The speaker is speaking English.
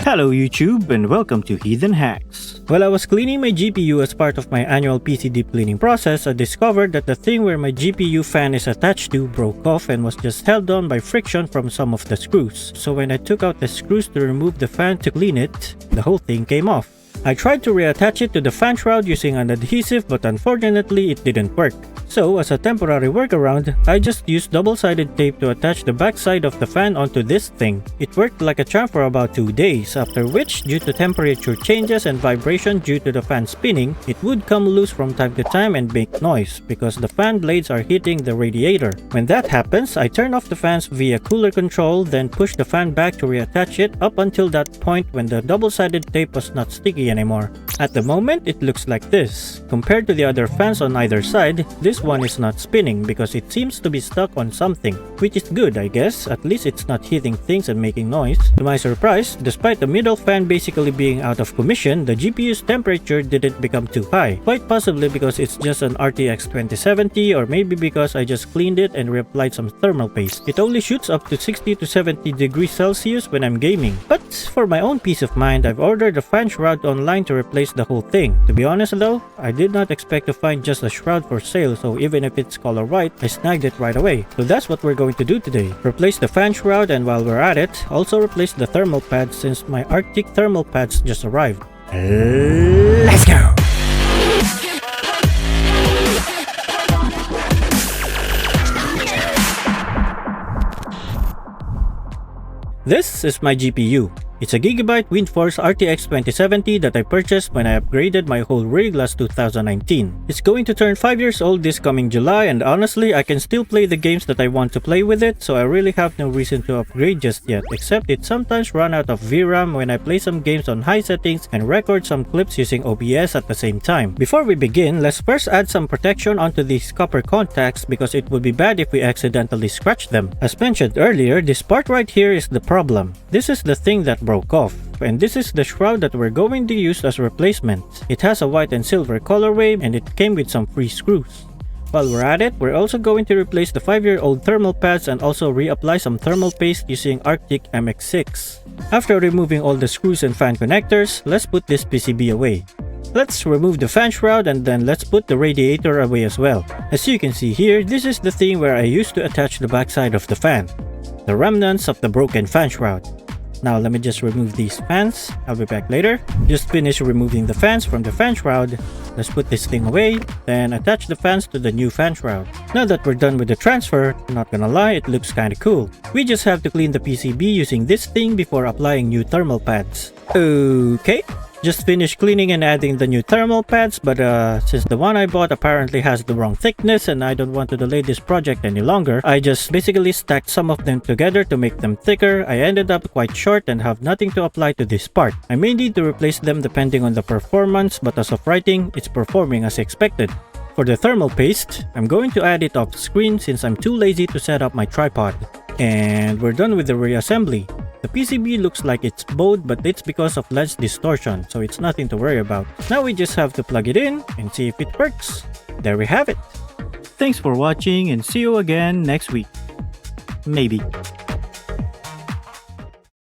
Hello YouTube and welcome to Heathen Hacks. While I was cleaning my GPU as part of my annual PC deep cleaning process, I discovered that the thing where my GPU fan is attached to broke off and was just held on by friction from some of the screws. So when I took out the screws to remove the fan to clean it, the whole thing came off. I tried to reattach it to the fan shroud using an adhesive, but unfortunately it didn't work. So as a temporary workaround, I just used double-sided tape to attach the backside of the fan onto this thing. It worked like a charm for about 2 days, after which, due to temperature changes and vibration due to the fan spinning, it would come loose from time to time and make noise because the fan blades are hitting the radiator. When that happens, I turn off the fans via cooler control, then push the fan back to reattach it up until that point when the double-sided tape was not sticky anymore. At the moment, it looks like this. Compared to the other fans on either side, this one is not spinning because it seems to be stuck on something, which is good I guess, at least it's not hitting things and making noise. To my surprise, despite the middle fan basically being out of commission, the GPU's temperature didn't become too high, quite possibly because it's just an RTX 2070 or maybe because I just cleaned it and reapplied some thermal paste. It only shoots up to 60 to 70 degrees Celsius when I'm gaming. But for my own peace of mind, I've ordered a fan shroud online to replace the whole thing. To be honest though, I did not expect to find just a shroud for sale, so even if it's color white, I snagged it right away. So that's what we're going to do today. Replace the fan shroud, and while we're at it, also replace the thermal pads since my Arctic thermal pads just arrived. Let's go! This is my GPU. It's a Gigabyte Windforce RTX 2070 that I purchased when I upgraded my whole rig last 2019. It's going to turn 5 years old this coming July, and honestly I can still play the games that I want to play with it, so I really have no reason to upgrade just yet, except it sometimes run out of VRAM when I play some games on high settings and record some clips using OBS at the same time. Before we begin, let's first add some protection onto these copper contacts because it would be bad if we accidentally scratch them. As mentioned earlier, this part right here is the problem. This is the thing that broke off, and this is the shroud that we're going to use as replacement. It has a white and silver colorway and it came with some free screws. While we're at it, we're also going to replace the 5-year-old thermal pads and also reapply some thermal paste using Arctic MX6. After removing all the screws and fan connectors, let's put this PCB away. Let's remove the fan shroud and then let's put the radiator away as well. As you can see here, this is the thing where I used to attach the backside of the fan. The remnants of the broken fan shroud. Now let me just remove these fans. I'll be back later. Just finished removing the fans from the fan shroud. Let's put this thing away, then attach the fans to the new fan shroud. Now that we're done with the transfer, not gonna lie, it looks kinda cool. We just have to clean the PCB using this thing before applying new thermal pads. Okay. Just finished cleaning and adding the new thermal pads, but since the one I bought apparently has the wrong thickness and I don't want to delay this project any longer, I just basically stacked some of them together to make them thicker. I ended up quite short and have nothing to apply to this part. I may need to replace them depending on the performance, but as of writing, it's performing as expected. For the thermal paste, I'm going to add it off screen since I'm too lazy to set up my tripod. And we're done with the reassembly. The PCB looks like it's bowed, but it's because of lens distortion, so it's nothing to worry about. Now we just have to plug it in and see if it works. There we have it. Thanks for watching and see you again next week. Maybe.